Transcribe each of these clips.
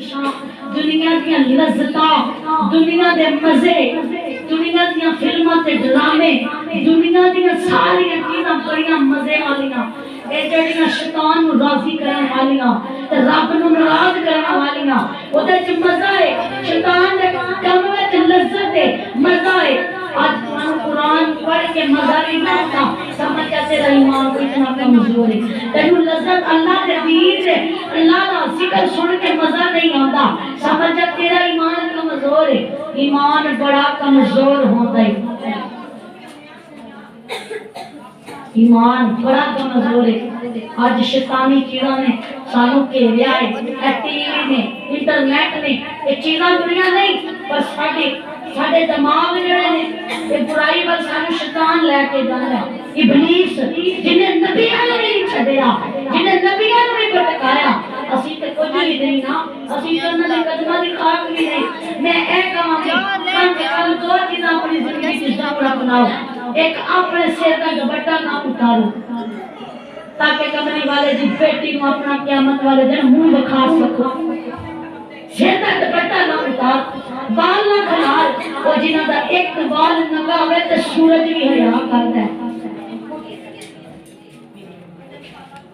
बख्शिशां, दुनिया दी लज़्ज़तां, दुनिया दे मज़े, दुनिया दी फिल्मां ते ड्रामे, दुनिया दी सारी चीज़ां बड़ियां मज़े वालियां, ये जड़ियां शैतान नूं राज़ी करन वालियां ते रब नूं नाराज़ करन वालियां, ओदे च मज़ा है। शैतान दे काम विच लज़्ज़त है, मज़ा है। आज तुहानू कुरान पढ़ के मज़ा नहीं आता, समझ जा तेरा ईमान कितना कमजोर है। तेनू लज़्ज़त अल्लाह दे दीन से, अल्लाह दा जिक्र सुन के मज़ा नहीं आता, समझ जा तेरा ईमान कमजोर है। ईमान बड़ा कमजोर होता है, ईमान बड़ा कमजोर है। आज शैतानी चीज़ों ने सानू घेरिया है, टीवी ने, इंटरनेट ने, ये चीज़ां दुनिया नहीं पर साडे दिमाग जिहड़े ने ये बुराई वल सानू शैतान लेके जांदा है। इबलीस जिन्हें नबियां ने नहीं छड्डिया, जिन्हें नबियां ने नहीं भटकाया, असीं ते कुछ भी नहीं ना, असीं ते उन्हां दे कदमां दी खाक भी नहीं। मैं ए कहांगी कम दो चीज़ां अपनी जिंदगी च जरूर अपनाओ। एक अपने सिर का दुपट्टा ना उतारो ताकि कमली वाले दी बेटी को अपना क़यामत वाले दिन मुंह दिखा सको। सिर का दुपट्टा ना उतार, बाल ना खिलार, और जिन्हां दा एक बाल नंगा होवे ते सूरज भी हया करदा है।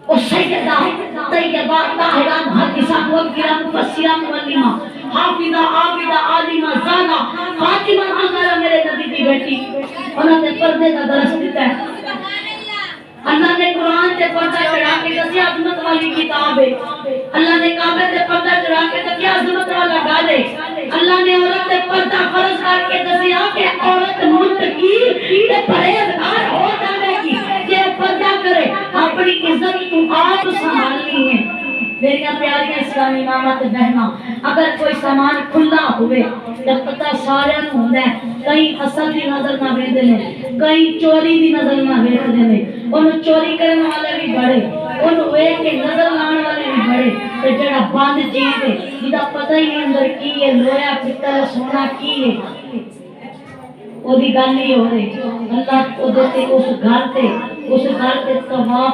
ओ सैयदा तैयबा ताहिरा मुहद्दिसा मुवक्किला मुफस्सिरा मुअल्लिमा हाफिजा आबिदा आलिमा ज़ाना फातिमा अज़हरा मेरे नबी दी बेटी, उन्होंने पर्दे का दरस दिता है। अल्लाह ने कुरान से पर्दा चढ़ा के दसिया अजमत वाली किताब है। अल्लाह ने काबे से पर्दा चढ़ा के दसिया अजमत वाला डाल है। अल्लाह ने औरत से पर्दा फर्ज करके दसिया कि औरत मुत्तकी ते परहेजगार हो जाएगी जे पर्दा करे, अपनी इज्जत तू आप संभालनी है। मेरी प्यारी इस्लामी मामा ते बहना, अगर कोई सामान खुला हुए तो पता सारे नूं हुंदा है, कई असल दी नजर ना वेंदे ने, कई चोरी दी नजर ना वेखदे ने। ओनू चोरी करने वाले भी बड़े, ओनू वेख के नजर लाने वाले भी बड़े, ते जेड़ा बंद चीज है जिदा पता ही नहीं अंदर की है, लोया पित्तल सोना की है, ओदी गल ही हो रही। अल्लाह ओदे ते उस घर ते तवाफ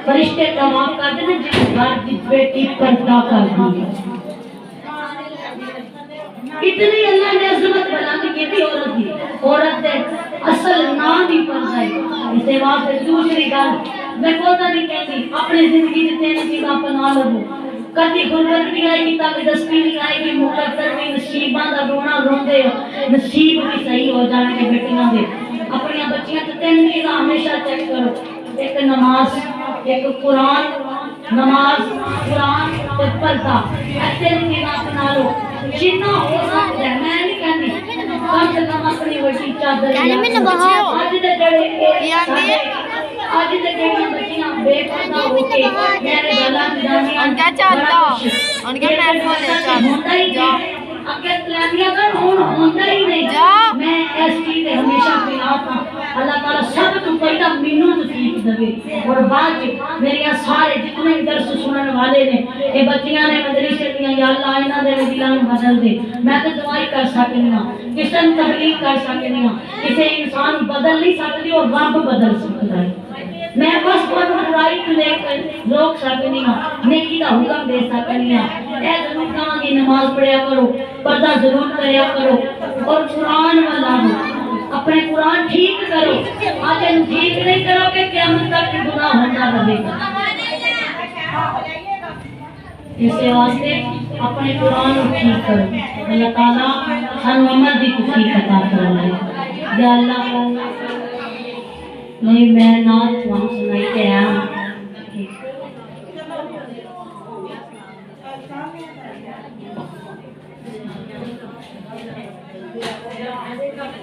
फरिश्ते तवाफ करते ने जिस घर की बेटी पर्दा करती है। इतनी अल्लाह ने अजमत बुलंद की थी औरत दे असल नाम ही पर्दा है। इसे वास्ते दूसरी गल मैं कोता नहीं कहती, अपनी जिंदगी जितने चीज़ अपना लो, कभी गुरबत भी आएगी, तंगदस्ती भी आएगी, मुकद्दर भी नसीबां दा रोना रोंदे हो, नसीब भी सही हो जाएंगे बेटियां दे। अपनी बच्चियां ते तीन चीज़ां हमेशा चेक करो, एक नमाज, एक कुरान, नमाज कुरान ते पर्दा, तीन चीज़ां अपना लो जितना हो सकता है। मैं नहीं कहती कम से कम अपनी बड़ी चादर आज दे जेड़ियां बच्चियां बेपर्दा होके मेरे गला मिलानी उनका चाहता उनका मैं बोले चाहता अगर तलाबिया कर होता ही नहीं। मैं इस चीज के हमेशा खिलाफ हूं। अल्लाह ताला सब तो पहला मेनू तकलीफ देवे और बाद मेरे सारे जितने दर्स सुनने वाले ने ये बच्चियां ने मदरसे दियां, या अल्लाह इन्हां दे दिलां नूं बदल दे। मैं तो दुआई कर सकनी हां, किसे नूं तकलीफ कर सकनी हां, किसे इंसान बदल नहीं सकती और रब बदल सकता है। मैं बस बुराई को लेकर रोक सकनी हां, नेकी का हुक्म दे सकनी हां। ए जरूर कहांगी नमाज पढ़िया करो, पर्दा जरूर करया करो और कुरान वाला अपने कुरान ठीक करो। आज ठीक नहीं करोगे क़यामत तक गुनाह होता रहेगा। इसे वास्ते अपने कुरान को ठीक करो। अल्लाह ताला सानू अमल दी तौफीक अता फरमाए। या अल्लाह नहीं मैं ना तुहानू सुनाई के आया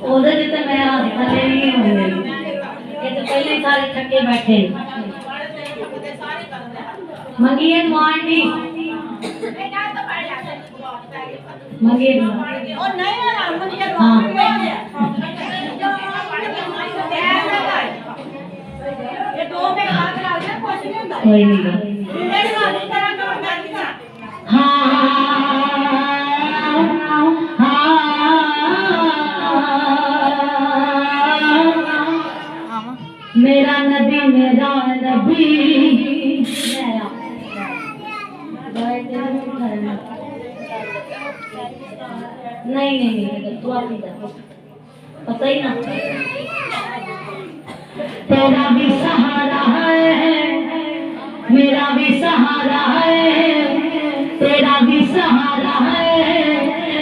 ओदे जिते मैं थले नहीं होंगे, ये तो पहले सारे थके बैठे मंगिए आंटी मंगिए कोई नहीं मेरा नबी नहीं नहीं नहीं तू आप पता ही ना तेरा भी सहारा है मेरा भी सहारा है तेरा भी सहारा है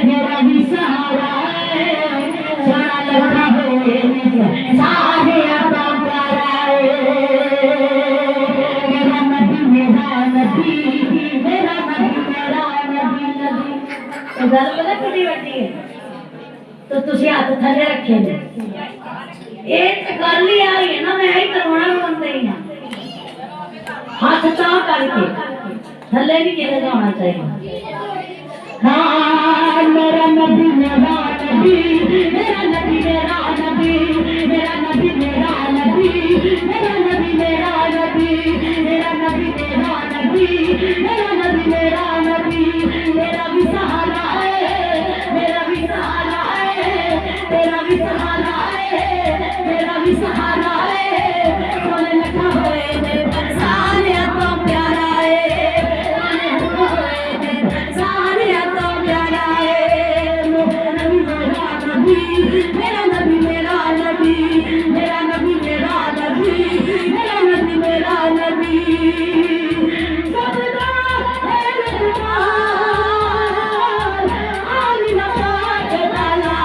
मेरा भी सहारा है सोना लगा है सारे आता प्यारा है मेरा नबी मेरा नबी मेरा नबी मेरा नबी नबी तो गल पता कितनी बड़ी है तो तुसी हाथ थले रखे ने एक गल ही आ रही है ना मैं ही करवाना बनते ही ना हाथ चाह करके थले भी किधर का होना चाहिए हाँ मेरा नबी मेरा नबी मेरा नबी मेरा नबी मेरा नबी मेरा नबी मेरा नबी मेरा नबी मेरा नबी मेरा नबी मेरा नबी मेरा नबी मेरा भी सहारा है मेरा भी सहारा है तेरा भी सहारा है मेरा भी सहारा है सोने लगा हुए सारे तो प्यारा है सारे तो प्यारा है मेरा नबी मेरा नबी मेरा नबी मेरा नबी मेरा नबी मेरा नबी सबदा है आमिना पाक डाला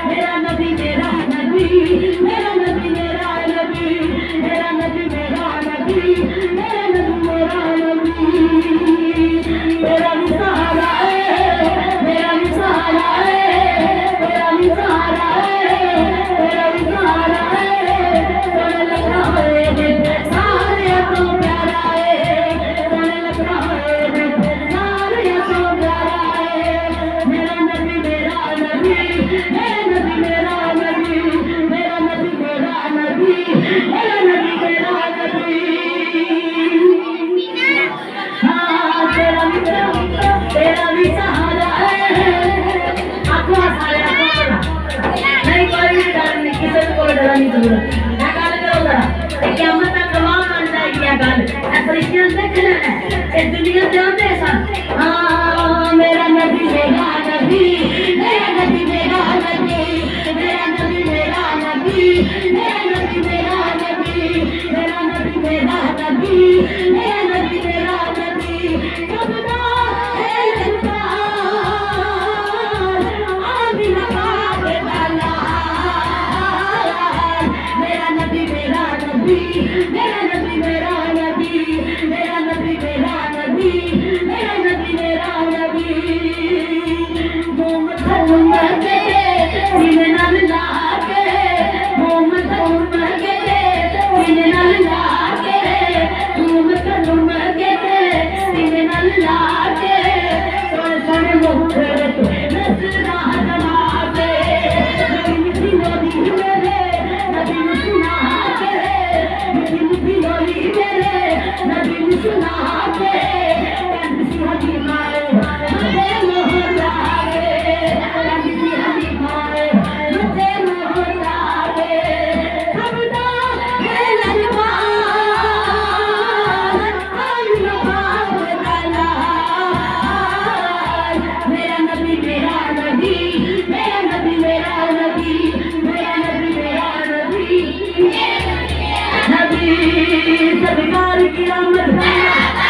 मेरा नबी मेरा नबी मेरा नबी मेरा नबी मेरा नबी मेरा नबी मेरा नबी मेरा नबी मेरा भी सहारा है मेरा भी सहारा है मेरा भी सहारा है मेरा भी सहारा है सोने लगा है सारे तो प्यारा है सोने लगा है सारे तो प्यारा है मेरा नबी मेरा नबी मेरा नबी मेरा नबी मेरा नबी मेरा नबी मेरा नबी मेरा नबी हाँ तेरा भी सहारा है आपको सारे आपको नहीं कोई भी डर नहीं किसी को कोई डर नहीं तुम्हें क्या गल करो जरा क्या मत गवाह बन जाएगी क्या गल फरिश्ते देखने हैं इस दुनिया से आते सन हाँ मेरा नबी मेरा नबी मेरा नबी मेरा नबी मेरा नबी मेरा नबी मेरा नबी मेरा नबी मेरा नबी मेरा नबी मेरा नबी मेरा नबी सबदा है आमिना पाक डाला मेरा नबी मेरा नबी मेरा नबी मेरा नबी मेरा नबी मेरा नबी मेरा नबी मेरा नबी मोहम्मद मोहम्मद सीने नाल लाके मोहम्मद मोहम्मद सीने नाल लाके मोहम्मद मोहम्मद सीने नाल लाके सोने सोने मुखड़े तो नजरा जमा के नबी नबी मेरे नबी सुना के नबी नबी मेरे नबी सुना के कंसी हदी माए मुझे मोहरा रे कंसी हदी माए मुझे मोहरा रे सबदा है ललवा आमिना पाक डाला मेरा नबी मेरा नबी मेरा नबी मेरा नबी मेरा नबी मेरा नबी नबी सरकार की आमद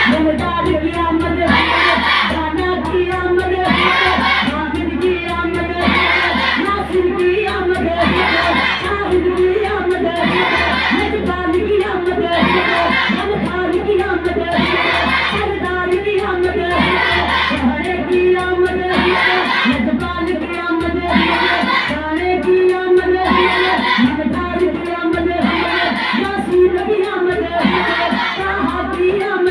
मुमताज की आमद गाना की आमद हामिद की आमद नासिर की आमद शाहिद की आमद नजबान की आमद अमखान की आमद सरदार की आमद शहरे की आमद नजबान की आमद गाने की आमद नजदार की आमद नासिर की आमद साहा की आमद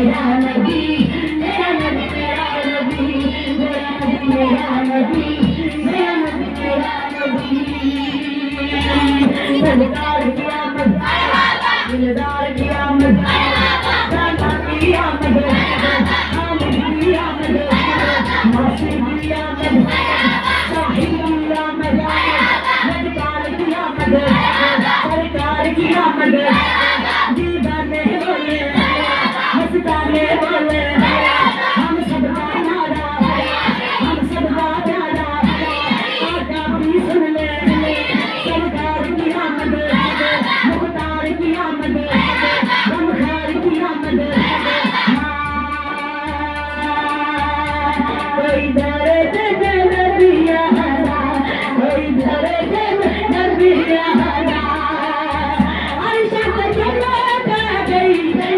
मेरा नबी, मेरा नबी, मेरा नबी, मेरा नबी, मेरा नबी, मेरा नबी, मेरा नबी। दिलदार की आमद, दिलदार की आमद, दादा की आमद, हामिद की आमद, नासिर की आमद, शाहिद की आमद, नजकार की आमद, सरकार की आमद, दीवाने बोले, मस्ताने बोले, हम सबका नारा, हम सबका प्यारा, आका भी सुन ले, सरकार की आमद, मुख्तार की आमद, गमखार की आमद। कोई दर्द नबिया हरा, कोई दर्द नबिया हरा, आयशा जन्नत आ गई,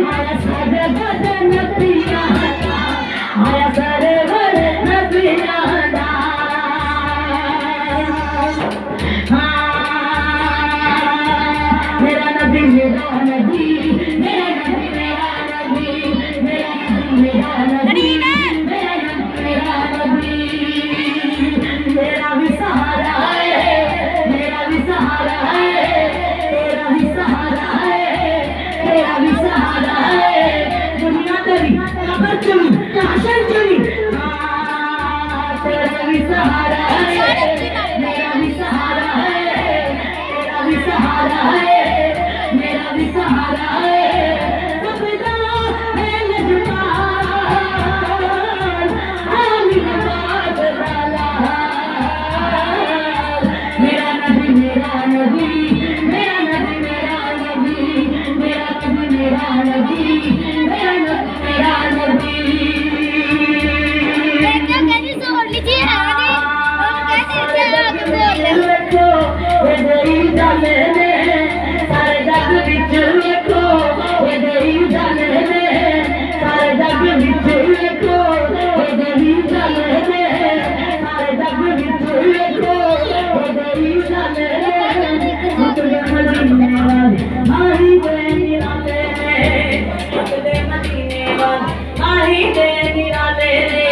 आया सरवर नबिया हरा, आया सरवर नबिया हरा। मेरा नबी, मेरा नबी, मेरा नबी, मेरा नबी, मेरा नबी, मेरा नबी, मेरा नबी, मेरा नबी। मेरा भी सहारा है, मेरा भी सहारा है, तेरा भी सहारा है, तेरा भी सहारा है। दुनिया तेरी कबर चली, काशर चली, तेरा भी सहारा है, मेरा भी सहारा है, तेरा भी सहारा है, मेरा भी सहारा है। सबका है नजमान, आमिर बात वाला। मेरा नबी, मेरा नबी, मेरा नबी, मेरा नबी, मेरा नबी, मेरा नबी, मेरा नबी, मेरा नबी। सारे जग विच लिखो, यही गल ने, सारे जग विच लिखो, यही गल ने, सारे जग विच लिखो, यही गल ने। मुकदे मदीने वाले माही दे निराले ने, मुकदे मदीने वाले माही दे निराले ने।